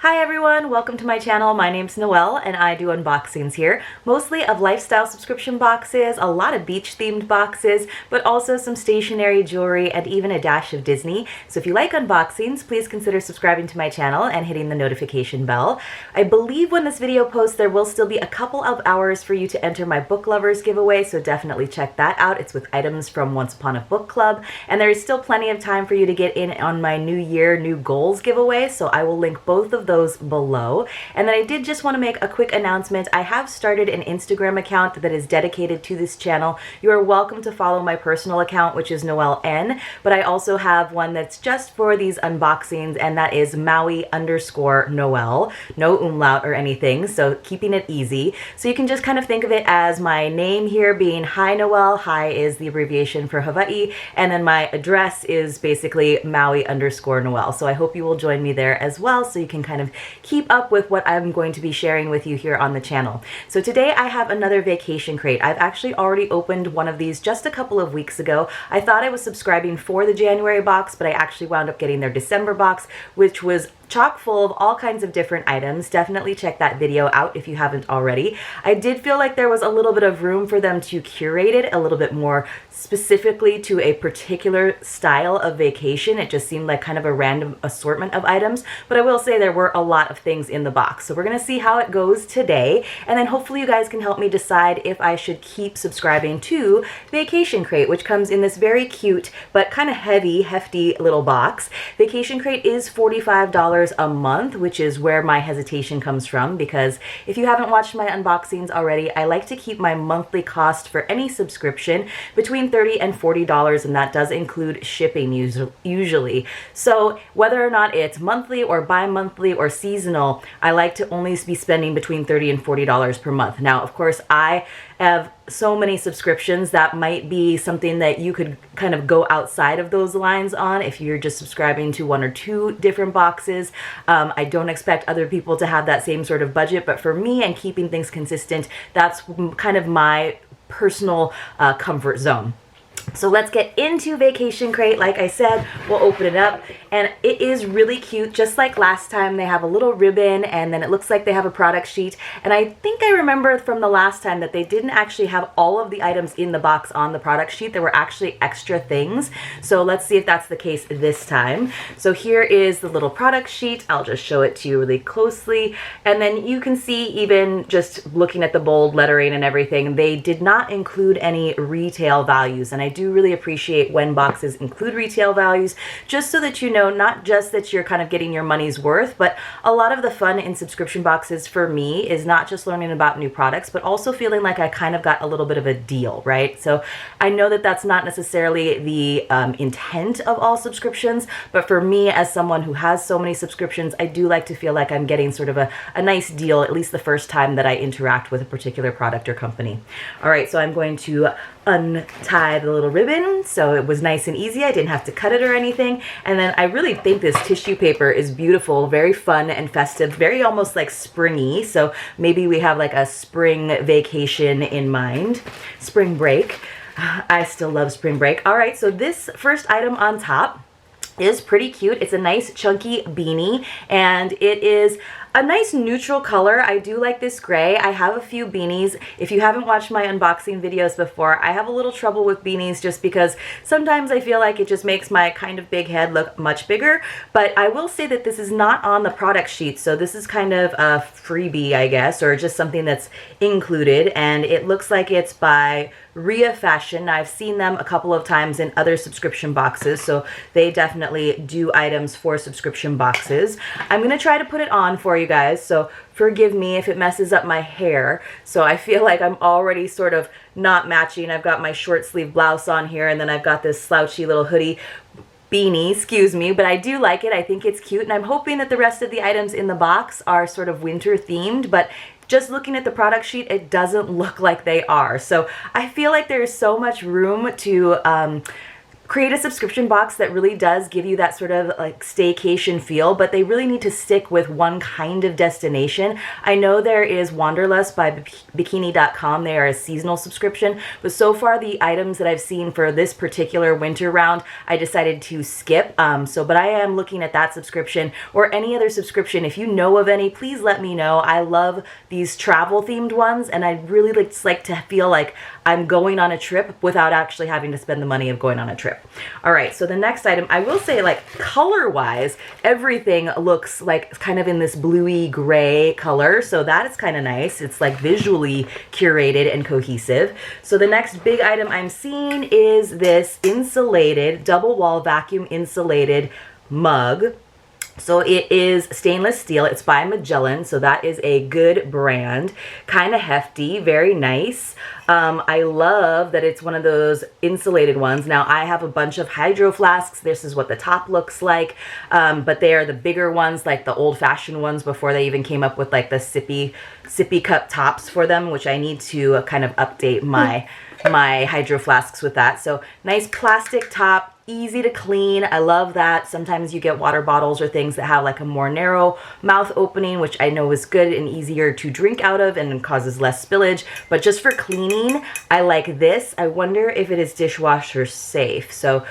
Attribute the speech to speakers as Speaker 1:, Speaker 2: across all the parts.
Speaker 1: Hi everyone, welcome to my channel. My name's Noelle and I do unboxings here, mostly of lifestyle subscription boxes, a lot of beach themed boxes, but also some stationery, jewelry, and even a dash of Disney. So if you like unboxings, please consider subscribing to my channel and hitting the notification bell. I believe when this video posts, there will still be a couple of hours for you to enter my book lovers giveaway, so definitely check that out. It's with items from Once Upon a Book Club, and there is still plenty of time for you to get in on my New Year, New Goals giveaway, so I will link both of those below. And then I did just want to make a quick announcement. I have started an Instagram account that is dedicated to this channel. You are welcome to follow my personal account, which is Noelle N, but I also have one that's just for these unboxings, and that is Maui_Noelle. No umlaut or anything, so keeping it easy. So you can just kind of think of it as my name here being hinoël. Hi is the abbreviation for Hawaii, and then my address is basically Maui_Noelle. So I hope you will join me there as well, so you can kind of keep up with what I'm going to be sharing with you here on the channel. So today I have another vacation crate. I've actually already opened one of these just a couple of weeks ago. I thought I was subscribing for the January box, but I actually wound up getting their December box, which was chock full of all kinds of different items. Definitely check that video out if you haven't already. I did feel like there was a little bit of room for them to curate it a little bit more specifically to a particular style of vacation. It just seemed like kind of a random assortment of items, but I will say there were a lot of things in the box. So we're gonna see how it goes today, and then hopefully you guys can help me decide if I should keep subscribing to Vacation Crate, which comes in this very cute but kind of hefty little box. Vacation Crate is $45 a month, which is where my hesitation comes from, because if you haven't watched my unboxings already, I like to keep my monthly cost for any subscription between $30 and $40, and that does include shipping usually. So whether or not it's monthly or bi-monthly or seasonal, I like to only be spending between $30 and $40 per month. Now, of course, I have so many subscriptions that might be something that you could kind of go outside of those lines on if you're just subscribing to one or two different boxes. I don't expect other people to have that same sort of budget, but for me and keeping things consistent, that's kind of my personal comfort zone. So let's get into Vacation Crate. Like I said, we'll open it up, and it is really cute. Just like last time, they have a little ribbon, and then it looks like they have a product sheet. And I think I remember from the last time that they didn't actually have all of the items in the box on the product sheet. There were actually extra things. So let's see if that's the case this time. So here is the little product sheet. I'll just show it to you really closely. And then you can see, even just looking at the bold lettering and everything, they did not include any retail values. And I do really appreciate when boxes include retail values, just so that you know, not just that you're kind of getting your money's worth, but a lot of the fun in subscription boxes for me is not just learning about new products, but also feeling like I kind of got a little bit of a deal, right? So I know that that's not necessarily the intent of all subscriptions, but for me, as someone who has so many subscriptions, I do like to feel like I'm getting sort of a nice deal, at least the first time that I interact with a particular product or company. All right, so I'm going to untie the little ribbon, so it was nice and easy. I didn't have to cut it or anything. And then I really think this tissue paper is beautiful, very fun and festive, very almost like springy. So maybe we have like a spring vacation in mind, spring break. I still love spring break. All right, so this first item on top is pretty cute. It's a nice chunky beanie, and it is a nice neutral color. I do like this gray. I have a few beanies. If you haven't watched my unboxing videos before, I have a little trouble with beanies just because sometimes I feel like it just makes my kind of big head look much bigger. But I will say that this is not on the product sheet, so this is kind of a freebie, I guess, or just something that's included, and it looks like it's by Ria Fashion. I've seen them a couple of times in other subscription boxes, so they definitely do items for subscription boxes. I'm gonna try to put it on for you guys, so forgive me if it messes up my hair. So I feel like I'm already sort of not matching. I've got my short sleeve blouse on here, and then I've got this slouchy little hoodie beanie, excuse me, but I do like it. I think it's cute, and I'm hoping that the rest of the items in the box are sort of winter themed, but just looking at the product sheet, it doesn't look like they are. So I feel like there's so much room to create a subscription box that really does give you that sort of like staycation feel, but they really need to stick with one kind of destination. I know there is Wanderlust by bikini.com. They are a seasonal subscription, but so far the items that I've seen for this particular winter round, I decided to skip. But I am looking at that subscription or any other subscription. If you know of any, please let me know. I love these travel themed ones, and I really like to feel like I'm going on a trip without actually having to spend the money of going on a trip. All right, so the next item, I will say, like, color-wise, everything looks like kind of in this bluey gray color, so that is kind of nice. It's like visually curated and cohesive. So the next big item I'm seeing is this insulated, double wall vacuum insulated mug. So it is stainless steel. It's by Magellan, so that is a good brand. Kind of hefty, very nice. I love that it's one of those insulated ones. Now, I have a bunch of hydro flasks. This is what the top looks like, but they are the bigger ones, like the old-fashioned ones before they even came up with like the sippy cup tops for them, which I need to kind of update my hydro flasks with that. So nice plastic top, easy to clean. I love that. Sometimes you get water bottles or things that have like a more narrow mouth opening, which I know is good and easier to drink out of and causes less spillage. But just for cleaning, I like this. I wonder if it is dishwasher safe. So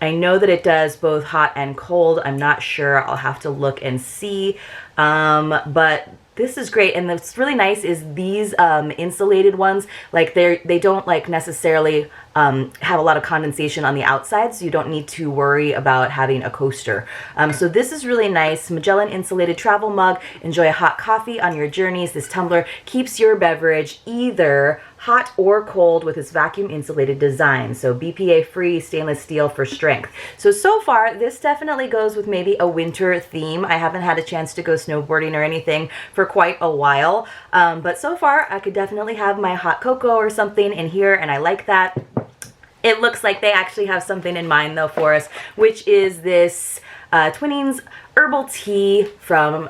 Speaker 1: I know that it does both hot and cold. I'm not sure. I'll have to look and see. But this is great, and what's really nice is these insulated ones, like they don't like necessarily have a lot of condensation on the outside, so you don't need to worry about having a coaster. So this is really nice. Magellan insulated travel mug. Enjoy a hot coffee on your journeys. This tumbler keeps your beverage either hot or cold with its vacuum insulated design. So BPA free stainless steel for strength. So far this definitely goes with maybe a winter theme. I haven't had a chance to go snowboarding or anything for quite a while, but so far I could definitely have my hot cocoa or something in here, and I like that. It looks like they actually have something in mind though for us, which is this Twinings herbal tea from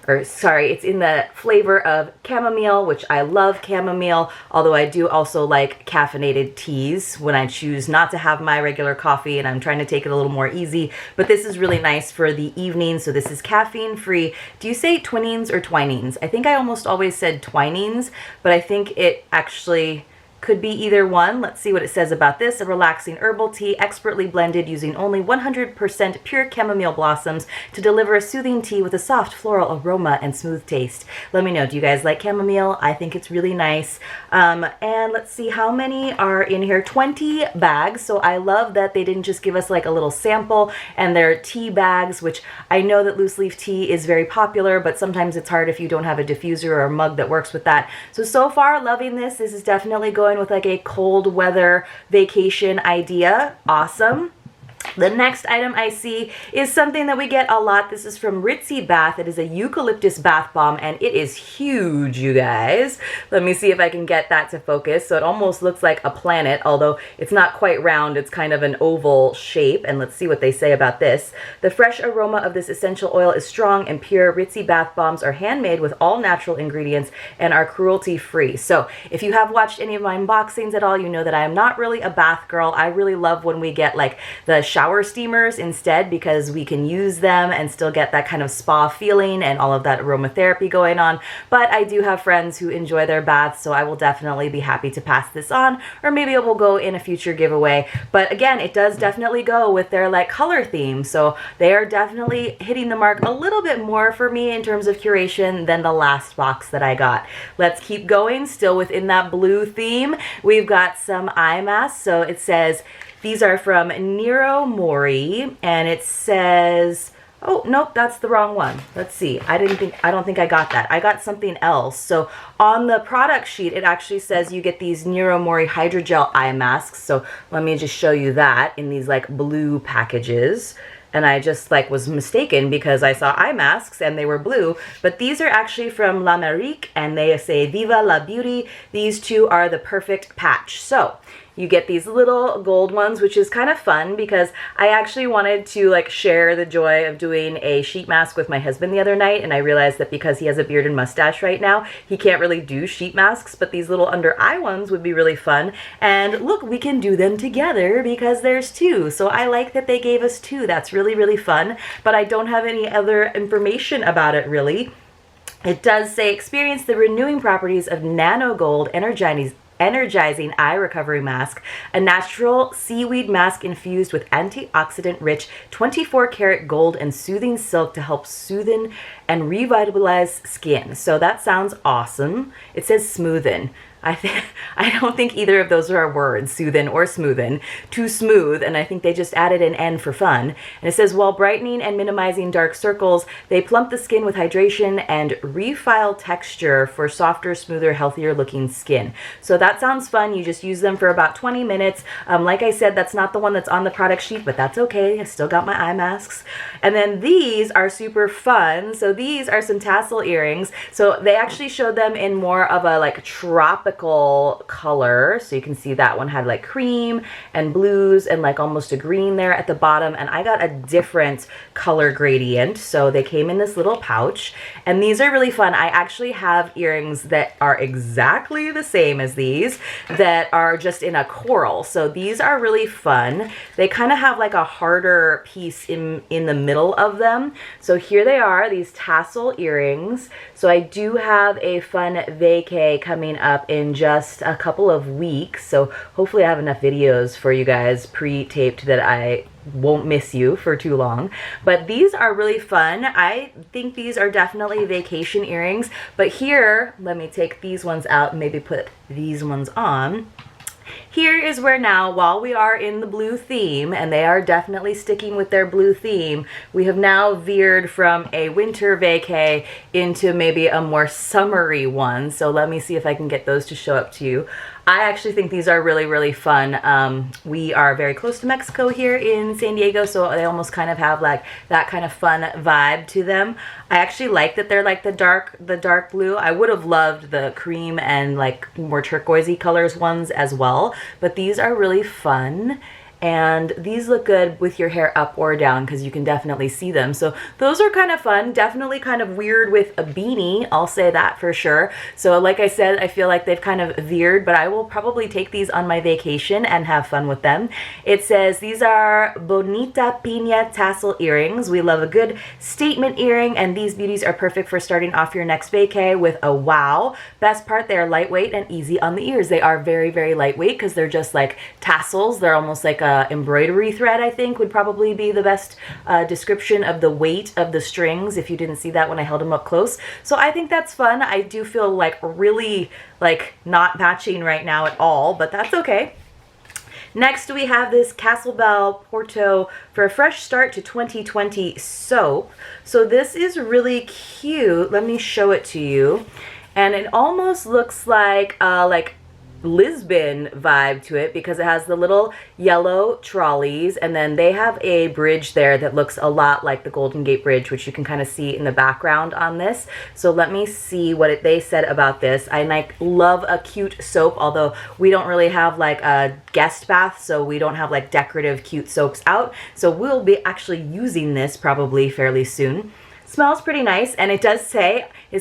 Speaker 1: it's in the flavor of chamomile, which I love chamomile, although I do also like caffeinated teas when I choose not to have my regular coffee and I'm trying to take it a little more easy. But this is really nice for the evening. So this is caffeine free. Do you say Twinings or Twinings? I think I almost always said Twinings, but I think it actually could be either one. Let's see what it says about this. A relaxing herbal tea, expertly blended using only 100% pure chamomile blossoms to deliver a soothing tea with a soft floral aroma and smooth taste. Let me know, do you guys like chamomile? I think it's really nice. And let's see how many are in here. 20 bags. So I love that they didn't just give us like a little sample, and they're tea bags, which I know that loose leaf tea is very popular, but sometimes it's hard if you don't have a diffuser or a mug that works with that. So far loving this. This is definitely going with like a cold weather vacation idea. Awesome. The next item I see is something that we get a lot. This is from Ritzy Bath. It is a eucalyptus bath bomb, and it is huge, you guys. Let me see if I can get that to focus. So it almost looks like a planet, although it's not quite round. It's kind of an oval shape, and let's see what they say about this. The fresh aroma of this essential oil is strong and pure. Ritzy bath bombs are handmade with all natural ingredients and are cruelty-free. So if you have watched any of my unboxings at all, you know that I am not really a bath girl. I really love when we get like the shower steamers instead, because we can use them and still get that kind of spa feeling and all of that aromatherapy going on. But I do have friends who enjoy their baths, so I will definitely be happy to pass this on, or maybe it will go in a future giveaway. But again, it does definitely go with their like color theme, so they are definitely hitting the mark a little bit more for me in terms of curation than the last box that I got. Let's keep going, still within that blue theme. We've got some eye masks. So it says these are from Nero Mori, and it says, oh, nope, that's the wrong one. Let's see. I don't think I got that. I got something else. So on the product sheet, it actually says you get these Nero Mori hydrogel eye masks. So let me just show you that in these like blue packages. And I just like was mistaken because I saw eye masks and they were blue, but these are actually from L'Amérique, and they say Viva la Beauty. These two are the perfect patch. So you get these little gold ones, which is kind of fun because I actually wanted to like share the joy of doing a sheet mask with my husband the other night, and I realized that because he has a beard and mustache right now, he can't really do sheet masks, but these little under eye ones would be really fun. And look, we can do them together because there's two. So I like that they gave us two. That's really, really fun, but I don't have any other information about it really. It does say experience the renewing properties of nano gold energizing eye recovery mask, a natural seaweed mask infused with antioxidant rich 24 karat gold and soothing silk to help soothe and revitalize skin. So that sounds awesome. It says smoothen. I don't think either of those are words, soothen or smoothen. Too smooth, and I think they just added an N for fun. And it says, while brightening and minimizing dark circles, they plump the skin with hydration and refile texture for softer, smoother, healthier looking skin. So that sounds fun. You just use them for about 20 minutes. Like I said, that's not the one that's on the product sheet, but that's okay. I still got my eye masks. And then these are super fun. So these are some tassel earrings. So they actually showed them in more of a like tropical color. So you can see that one had like cream and blues and like almost a green there at the bottom, and I got a different color gradient. So they came in this little pouch, and these are really fun. I actually have earrings that are exactly the same as these that are just in a coral. So these are really fun. They kind of have like a harder piece in the middle of them. So here they are, these tassel earrings. So I do have a fun vacay coming up in just a couple of weeks, so hopefully I have enough videos for you guys pre-taped that I won't miss you for too long. But these are really fun. I think these are definitely vacation earrings, but here, let me take these ones out and maybe put these ones on. Here is where now, while we are in the blue theme, and they are definitely sticking with their blue theme, we have now veered from a winter vacay into maybe a more summery one. So let me see if I can get those to show up to you. I actually think these are really, really fun. We are very close to Mexico here in San Diego, so they almost kind of have like that kind of fun vibe to them. I actually like that they're like the dark blue. I would have loved the cream and like more turquoisey colors ones as well, but these are really fun. And these look good with your hair up or down because you can definitely see them. So those are kind of fun. Definitely kind of weird with a beanie. I'll say that for sure. So like I said, I feel like they've kind of veered, but I will probably take these on my vacation and have fun with them. It says these are Bonita Piña tassel earrings. We love a good statement earring, and these beauties are perfect for starting off your next vacay with a wow. Best part, they are lightweight and easy on the ears. They are very, very lightweight because they're just like tassels. They're almost like a embroidery thread, I think would probably be the best description of the weight of the strings if you didn't see that when I held them up close. So I think that's fun. I do feel like really like not matching right now at all, but that's okay. Next we have this Castlebell Porto for a fresh start to 2020 soap. So this is really cute. Let me show it to you. And it almost looks like Lisbon vibe to it because it has the little yellow trolleys, and then they have a bridge there that looks a lot like the Golden Gate Bridge, which you can kind of see in the background on this. So let me see what they said about this. I like love a cute soap, although we don't really have like a guest bath, so we don't have like decorative cute soaps out. So we'll be actually using this probably fairly soon. Smells pretty nice, and it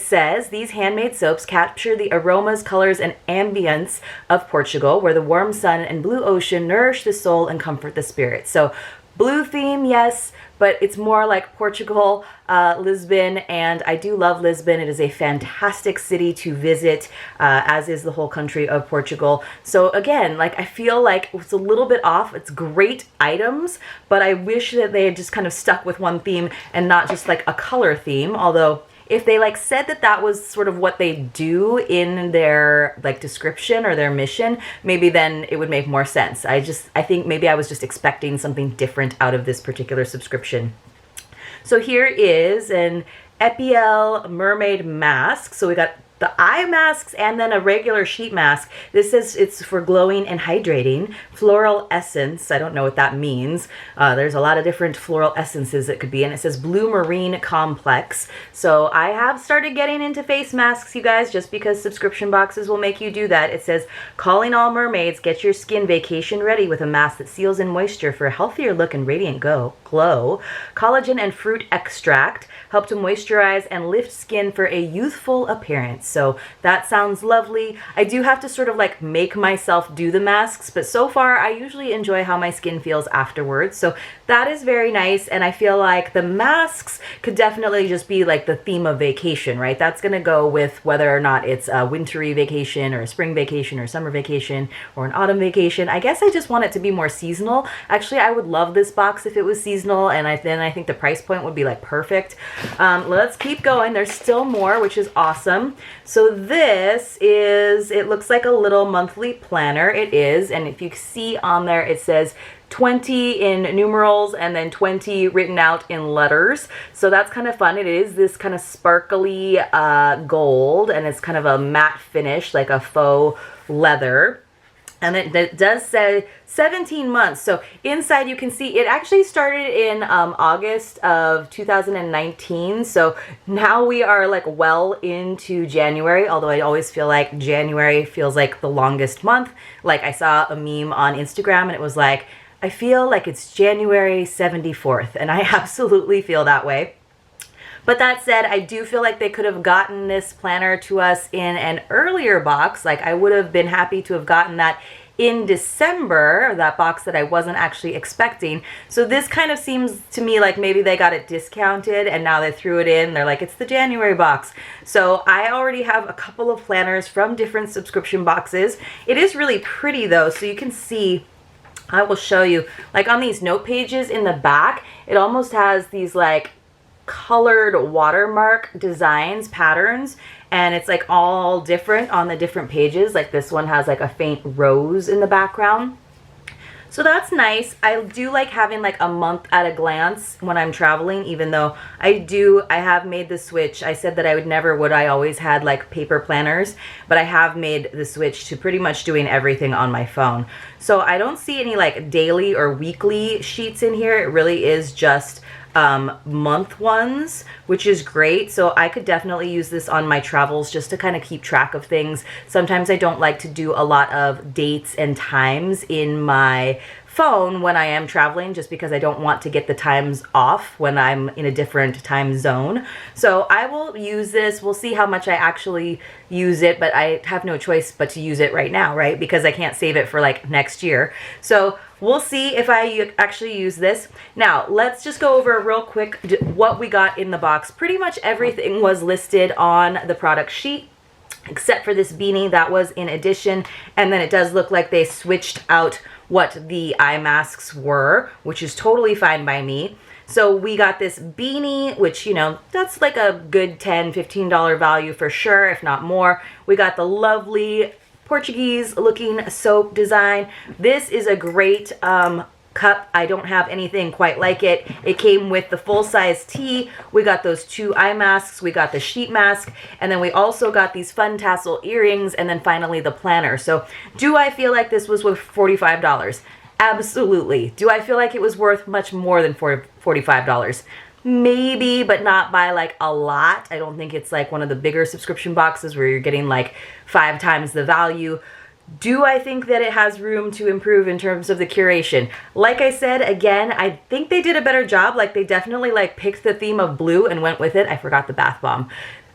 Speaker 1: says these handmade soaps capture the aromas, colors, and ambience of Portugal, where the warm sun and blue ocean nourish the soul and comfort the spirit. So blue theme, yes, but it's more like Portugal, Lisbon, and I do love Lisbon. It is a fantastic city to visit, as is the whole country of Portugal. So again, like I feel like it's a little bit off. It's great items, but I wish that they had just kind of stuck with one theme and not just like a color theme, although if they like said that that was sort of what they do in their like description or their mission, maybe then it would make more sense. I think maybe I was just expecting something different out of this particular subscription. So here is an Epiel Mermaid mask. So we got the eye masks and then a regular sheet mask. This says it's for glowing and hydrating. Floral essence. I don't know what that means. There's a lot of different floral essences it could be. And it says Blue Marine Complex. So I have started getting into face masks, you guys, just because subscription boxes will make you do that. It says, calling all mermaids, get your skin vacation ready with a mask that seals in moisture for a healthier look and radiant glow. Collagen and fruit extract help to moisturize and lift skin for a youthful appearance. So that sounds lovely. I do have to sort of like make myself do the masks, but so far I usually enjoy how my skin feels afterwards. So that is very nice. And I feel like the masks could definitely just be like the theme of vacation, right? That's going to go with whether or not it's a wintry vacation or a spring vacation or summer vacation or an autumn vacation. I guess I just want it to be more seasonal. Actually, I would love this box if it was seasonal, and then I think the price point would be like perfect. Let's keep going. There's still more, which is awesome. So this is, it looks like a little monthly planner. It is, and if you see on there, it says 20 in numerals and then 20 written out in letters. So that's kind of fun. It is this kind of sparkly gold, and it's kind of a matte finish, like a faux leather. And it does say 17 months. So inside you can see it actually started in August of 2019. So now we are like well into January, although I always feel like January feels like the longest month. Like I saw a meme on Instagram and it was like, I feel like it's January 74th. And I absolutely feel that way. But that said, I do feel like they could have gotten this planner to us in an earlier box. Like I would have been happy to have gotten that in December, that box that I wasn't actually expecting. So this kind of seems to me like maybe they got it discounted and now they threw it in. They're like, it's the January box. So I already have a couple of planners from different subscription boxes. It is really pretty though, so you can see, I will show you, like on these note pages in the back, it almost has these like colored watermark designs, patterns, and it's like all different on the different pages. Like this one has like a faint rose in the background. So that's nice. I do like having like a month at a glance when I'm traveling, even though I have made the switch. I said that I I always had like paper planners, but I have made the switch to pretty much doing everything on my phone. So I don't see any like daily or weekly sheets in here. It really is just month ones, which is great. So I could definitely use this on my travels just to kind of keep track of things. Sometimes I don't like to do a lot of dates and times in my phone when I am traveling, just because I don't want to get the times off when I'm in a different time zone. So I will use this. We'll see how much I actually use it, but I have no choice but to use it right now, right? Because I can't save it for like next year. So we'll see if I actually use this. Now, let's just go over real quick what we got in the box. Pretty much everything was listed on the product sheet, except for this beanie that was in addition. And then it does look like they switched out what the eye masks were, which is totally fine by me. So we got this beanie, which, you know, that's like a good $10, $15 value for sure, if not more. We got the lovely Portuguese looking soap design. This is a great cup. I don't have anything quite like it. It came with the full-size tee. We got those 2 eye masks. We got the sheet mask. And then we also got these fun tassel earrings. And then finally the planner. So do I feel like this was worth $45? Absolutely. Do I feel like it was worth much more than $45? Maybe, but not by like a lot. I don't think it's like one of the bigger subscription boxes where you're getting like 5 times the value. Do I think that it has room to improve in terms of the curation? Like I said, again, I think they did a better job. Like they definitely like picked the theme of blue and went with it. I forgot the bath bomb.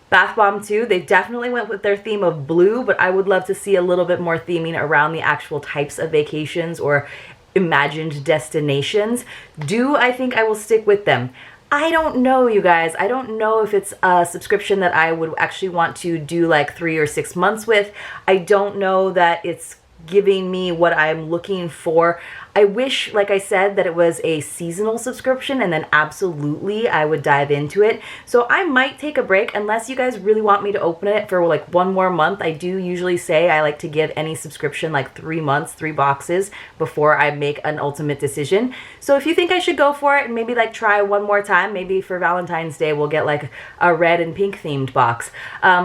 Speaker 1: Bath bomb too, they definitely went with their theme of blue, but I would love to see a little bit more theming around the actual types of vacations or imagined destinations. Do I think I will stick with them? I don't know, you guys. I don't know if it's a subscription that I would actually want to do like 3 or 6 months with. I don't know that it's giving me what I'm looking for. I wish, like I said, that it was a seasonal subscription, and then absolutely I would dive into it. So I might take a break unless you guys really want me to open it for like one more month. I do usually say I like to give any subscription like 3 months, 3 boxes before I make an ultimate decision. So if you think I should go for it and maybe like try one more time, maybe for Valentine's Day we'll get like a red and pink themed box,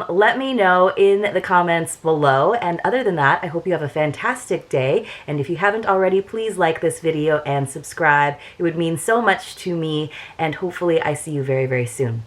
Speaker 1: let me know in the comments below. And other than that, I hope you have a fantastic day. And if you haven't already, please like this video and subscribe. It would mean so much to me, and hopefully I see you very, very soon.